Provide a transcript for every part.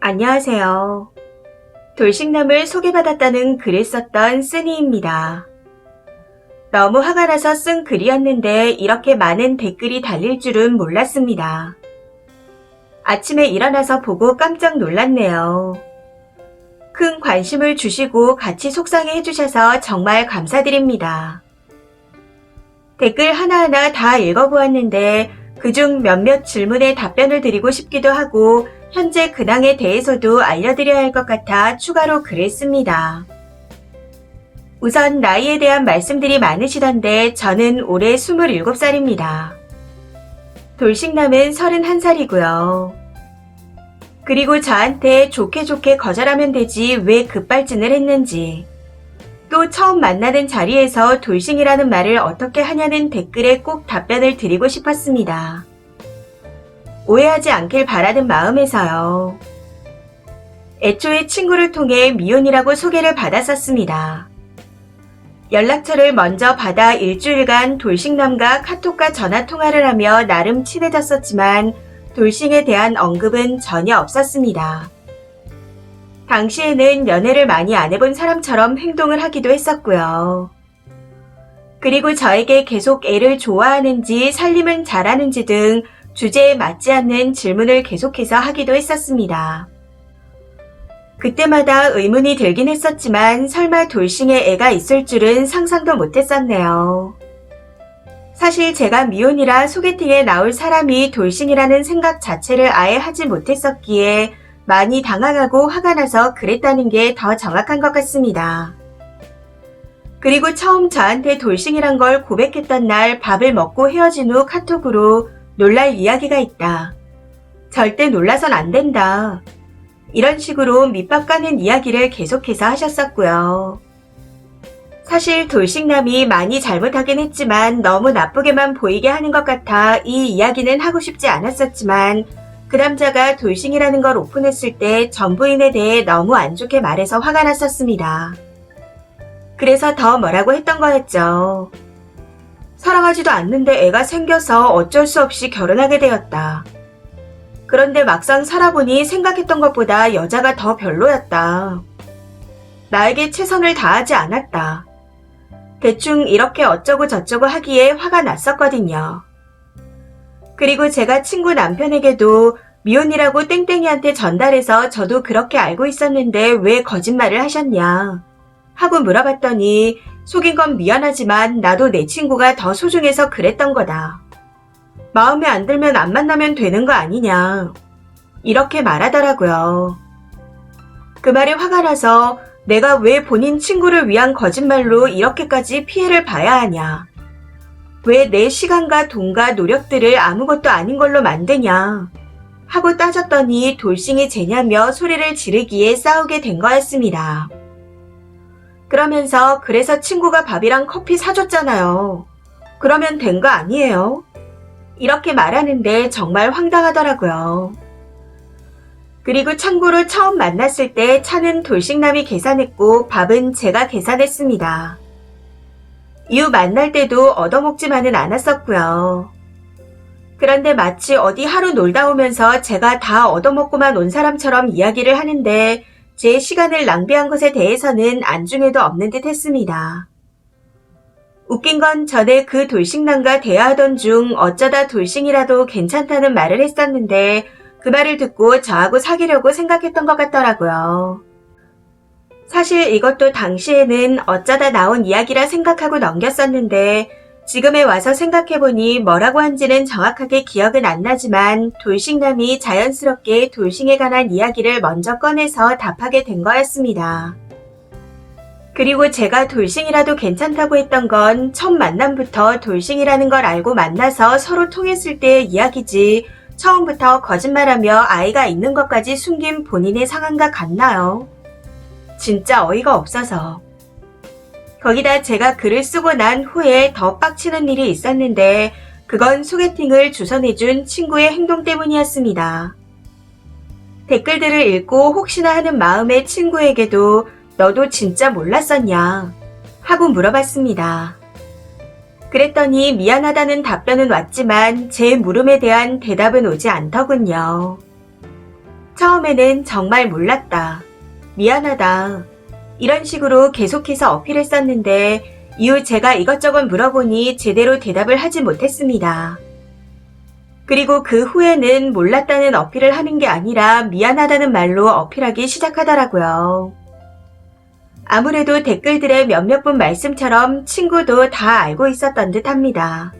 안녕하세요. 돌싱남을 소개받았다는 글을 썼던 쓰니입니다. 너무 화가 나서 쓴 글이었는데 이렇게 많은 댓글이 달릴 줄은 몰랐습니다. 아침에 일어나서 보고 깜짝 놀랐네요. 큰 관심을 주시고 같이 속상해 해주셔서 정말 감사드립니다. 댓글 하나하나 다 읽어보았는데 그중 몇몇 질문에 답변을 드리고 싶기도 하고 현재 근황에 대해서도 알려드려야 할 것 같아 추가로 글을 씁니다. 우선 나이에 대한 말씀들이 많으시던데 저는 올해 27살입니다. 돌싱남은 31살이고요. 그리고 저한테 좋게 거절하면 되지 왜 급발진을 했는지, 또 처음 만나는 자리에서 돌싱이라는 말을 어떻게 하냐는 댓글에 꼭 답변을 드리고 싶었습니다. 오해하지 않길 바라는 마음에서요. 애초에 친구를 통해 미혼이라고 소개를 받았었습니다. 연락처를 먼저 받아 일주일간 돌싱남과 카톡과 전화 통화를 하며 나름 친해졌었지만 돌싱에 대한 언급은 전혀 없었습니다. 당시에는 연애를 많이 안 해본 사람처럼 행동을 하기도 했었고요. 그리고 저에게 계속 애를 좋아하는지 살림은 잘하는지 등 주제에 맞지 않는 질문을 계속해서 하기도 했었습니다. 그때마다 의문이 들긴 했었지만 설마 돌싱에 애가 있을 줄은 상상도 못했었네요. 사실 제가 미혼이라 소개팅에 나올 사람이 돌싱이라는 생각 자체를 아예 하지 못했었기에 많이 당황하고 화가 나서 그랬다는 게 더 정확한 것 같습니다. 그리고 처음 저한테 돌싱이란 걸 고백했던 날 밥을 먹고 헤어진 후 카톡으로 놀랄 이야기가 있다. 절대 놀라선 안 된다. 이런 식으로 밑밥 까는 이야기를 계속해서 하셨었고요. 사실 돌싱남이 많이 잘못하긴 했지만 너무 나쁘게만 보이게 하는 것 같아 이 이야기는 하고 싶지 않았었지만 그 남자가 돌싱이라는 걸 오픈했을 때 전 부인에 대해 너무 안 좋게 말해서 화가 났었습니다. 그래서 더 뭐라고 했던 거였죠. 사랑하지도 않는데 애가 생겨서 어쩔 수 없이 결혼하게 되었다. 그런데 막상 살아보니 생각했던 것보다 여자가 더 별로였다. 나에게 최선을 다하지 않았다. 대충 이렇게 어쩌고 저쩌고 하기에 화가 났었거든요. 그리고 제가 친구 남편에게도 미혼이라고 땡땡이한테 전달해서 저도 그렇게 알고 있었는데 왜 거짓말을 하셨냐 하고 물어봤더니 속인 건 미안하지만 나도 내 친구가 더 소중해서 그랬던 거다. 마음에 안 들면 안 만나면 되는 거 아니냐. 이렇게 말하더라고요. 그 말에 화가 나서 내가 왜 본인 친구를 위한 거짓말로 이렇게까지 피해를 봐야 하냐. 왜 내 시간과 돈과 노력들을 아무것도 아닌 걸로 만드냐. 하고 따졌더니 돌싱이 쟤냐며 소리를 지르기에 싸우게 된 거였습니다. 그러면서 그래서 친구가 밥이랑 커피 사줬잖아요. 그러면 된 거 아니에요? 이렇게 말하는데 정말 황당하더라고요. 그리고 참고로 처음 만났을 때 차는 돌싱남이 계산했고 밥은 제가 계산했습니다. 이후 만날 때도 얻어먹지만은 않았었고요. 그런데 마치 어디 하루 놀다 오면서 제가 다 얻어먹고만 온 사람처럼 이야기를 하는데 제 시간을 낭비한 것에 대해서는 안중에도 없는 듯 했습니다. 웃긴 건 전에 그 돌싱남과 대화하던 중 어쩌다 돌싱이라도 괜찮다는 말을 했었는데 그 말을 듣고 저하고 사귀려고 생각했던 것 같더라고요. 사실 이것도 당시에는 어쩌다 나온 이야기라 생각하고 넘겼었는데 지금에 와서 생각해보니 뭐라고 한지는 정확하게 기억은 안 나지만 돌싱남이 자연스럽게 돌싱에 관한 이야기를 먼저 꺼내서 답하게 된 거였습니다. 그리고 제가 돌싱이라도 괜찮다고 했던 건 첫 만남부터 돌싱이라는 걸 알고 만나서 서로 통했을 때의 이야기지 처음부터 거짓말하며 아이가 있는 것까지 숨긴 본인의 상황과 같나요? 진짜 어이가 없어서. 거기다 제가 글을 쓰고 난 후에 더 빡치는 일이 있었는데 그건 소개팅을 주선해준 친구의 행동 때문이었습니다. 댓글들을 읽고 혹시나 하는 마음에 친구에게도 너도 진짜 몰랐었냐 하고 물어봤습니다. 그랬더니 미안하다는 답변은 왔지만 제 물음에 대한 대답은 오지 않더군요. 처음에는 정말 몰랐다. 미안하다. 이런 식으로 계속해서 어필했었는데 이후 제가 이것저것 물어보니 제대로 대답을 하지 못했습니다. 그리고 그 후에는 몰랐다는 어필을 하는 게 아니라 미안하다는 말로 어필하기 시작하더라고요. 아무래도 댓글들의 몇몇 분 말씀처럼 친구도 다 알고 있었던 듯 합니다.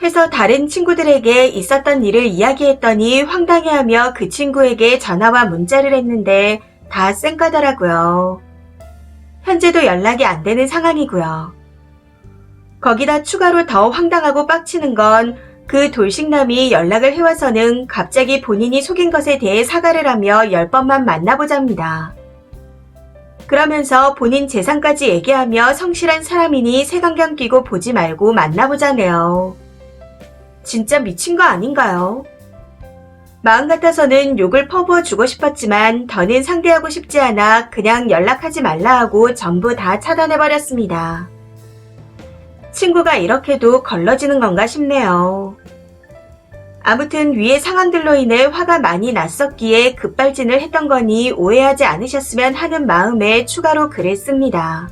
회사 다른 친구들에게 있었던 일을 이야기했더니 황당해하며 그 친구에게 전화와 문자를 했는데 다 쌩까더라고요. 현재도 연락이 안 되는 상황이고요. 거기다 추가로 더 황당하고 빡치는 건 그 돌싱남이 연락을 해와서는 갑자기 본인이 속인 것에 대해 사과를 하며 10번만 만나보자입니다. 그러면서 본인 재산까지 얘기하며 성실한 사람이니 색안경 끼고 보지 말고 만나보자네요. 진짜 미친 거 아닌가요? 마음 같아서는 욕을 퍼부어주고 싶었지만 더는 상대하고 싶지 않아 그냥 연락하지 말라 하고 전부 다 차단해버렸습니다. 친구가 이렇게도 걸러지는 건가 싶네요. 아무튼 위의 상황들로 인해 화가 많이 났었기에 급발진을 했던 거니 오해하지 않으셨으면 하는 마음에 추가로 글을 씁니다.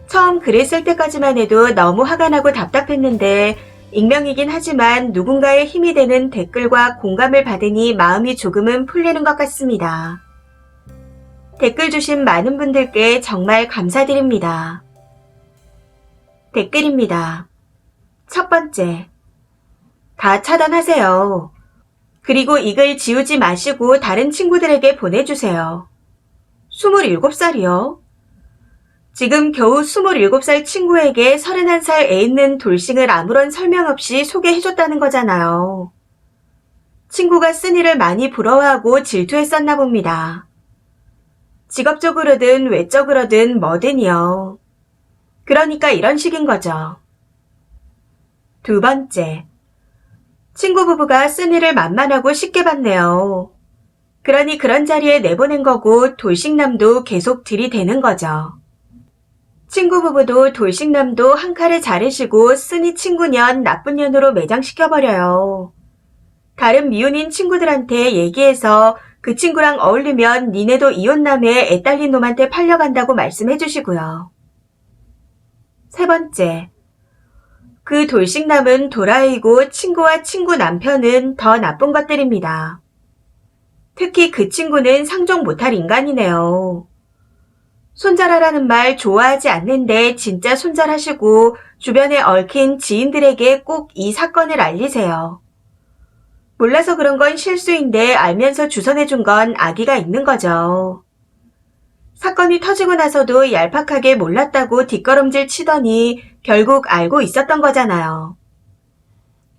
처음 글을 쓸 때까지만 해도 너무 화가 나고 답답했는데 익명이긴 하지만 누군가의 힘이 되는 댓글과 공감을 받으니 마음이 조금은 풀리는 것 같습니다. 댓글 주신 많은 분들께 정말 감사드립니다. 댓글입니다. 첫 번째. 다 차단하세요. 그리고 이 글 지우지 마시고 다른 친구들에게 보내주세요. 27살이요? 지금 겨우 27살 친구에게 31살 애 있는 돌싱을 아무런 설명 없이 소개해줬다는 거잖아요. 친구가 쓴 일을 많이 부러워하고 질투했었나 봅니다. 직업적으로든 외적으로든 뭐든요. 그러니까 이런 식인 거죠. 두 번째. 친구 부부가 쓴 일을 만만하고 쉽게 봤네요. 그러니 그런 자리에 내보낸 거고 돌싱남도 계속 들이대는 거죠. 친구 부부도 돌싱남도 한 칼에 자르시고 쓰니 친구년 나쁜 년으로 매장시켜버려요. 다른 미혼인 친구들한테 얘기해서 그 친구랑 어울리면 니네도 이혼남에 애 딸린 놈한테 팔려간다고 말씀해 주시고요. 세 번째. 그 돌싱남은 도라이고 친구와 친구 남편은 더 나쁜 것들입니다. 특히 그 친구는 상종 못할 인간이네요. 손절하라는 말 좋아하지 않는데 진짜 손절하시고 주변에 얽힌 지인들에게 꼭 이 사건을 알리세요. 몰라서 그런 건 실수인데 알면서 주선해준 건 악의가 있는 거죠. 사건이 터지고 나서도 얄팍하게 몰랐다고 뒷걸음질 치더니 결국 알고 있었던 거잖아요.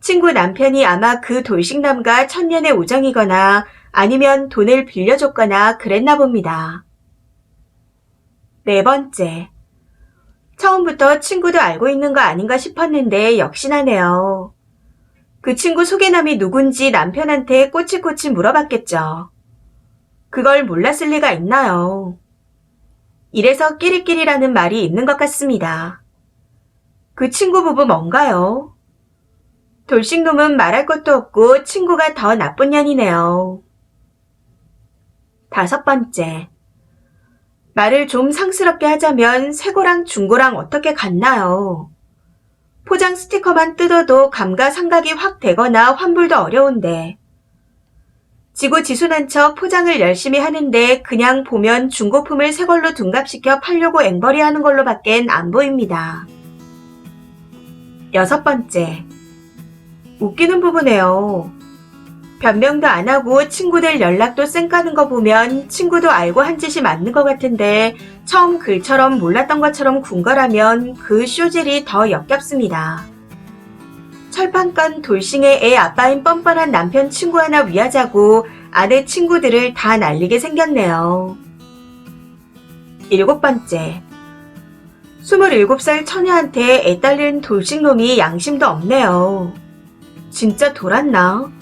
친구 남편이 아마 그 돌싱남과 천년의 우정이거나 아니면 돈을 빌려줬거나 그랬나 봅니다. 네 번째. 처음부터 친구도 알고 있는 거 아닌가 싶었는데 역시나네요. 그 친구 소개남이 누군지 남편한테 꼬치꼬치 물어봤겠죠. 그걸 몰랐을 리가 있나요? 이래서 끼리끼리라는 말이 있는 것 같습니다. 그 친구 부부 뭔가요? 돌싱놈은 말할 것도 없고 친구가 더 나쁜 년이네요. 다섯 번째. 말을 좀 상스럽게 하자면 새고랑 중고랑 어떻게 같나요? 포장 스티커만 뜯어도 감가상각이 확 되거나 환불도 어려운데 지고지순한 척 포장을 열심히 하는데 그냥 보면 중고품을 새 걸로 둔갑시켜 팔려고 앵벌이 하는 걸로 밖엔 안 보입니다. 여섯 번째. 웃기는 부분이에요. 변명도 안 하고 친구들 연락도 쌩까는 거 보면 친구도 알고 한 짓이 맞는 것 같은데 처음 글처럼 몰랐던 것처럼 궁궐하면 그 쇼질이 더 역겹습니다. 철판건 돌싱의 애 아빠인 뻔뻔한 남편 친구 하나 위하자고 아내 친구들을 다 날리게 생겼네요. 일곱 번째. 27살 처녀한테 애 딸린 돌싱놈이 양심도 없네요. 진짜 돌았나?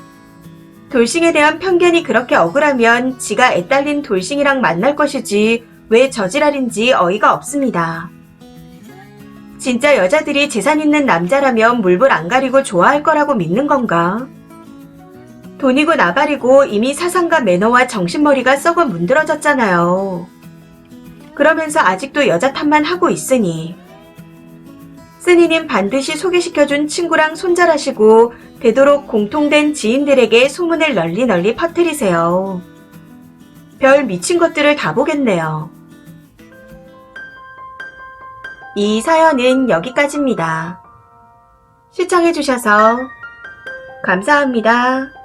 돌싱에 대한 편견이 그렇게 억울하면 지가 애 딸린 돌싱이랑 만날 것이지 왜 저지랄인지 어이가 없습니다. 진짜 여자들이 재산 있는 남자라면 물불 안 가리고 좋아할 거라고 믿는 건가? 돈이고 나발이고 이미 사상과 매너와 정신머리가 썩어 문드러졌잖아요. 그러면서 아직도 여자 탓만 하고 있으니. 쓰니님 반드시 소개시켜준 친구랑 손절하시고 되도록 공통된 지인들에게 소문을 널리 퍼뜨리세요. 별 미친 것들을 다 보겠네요. 이 사연은 여기까지입니다. 시청해주셔서 감사합니다.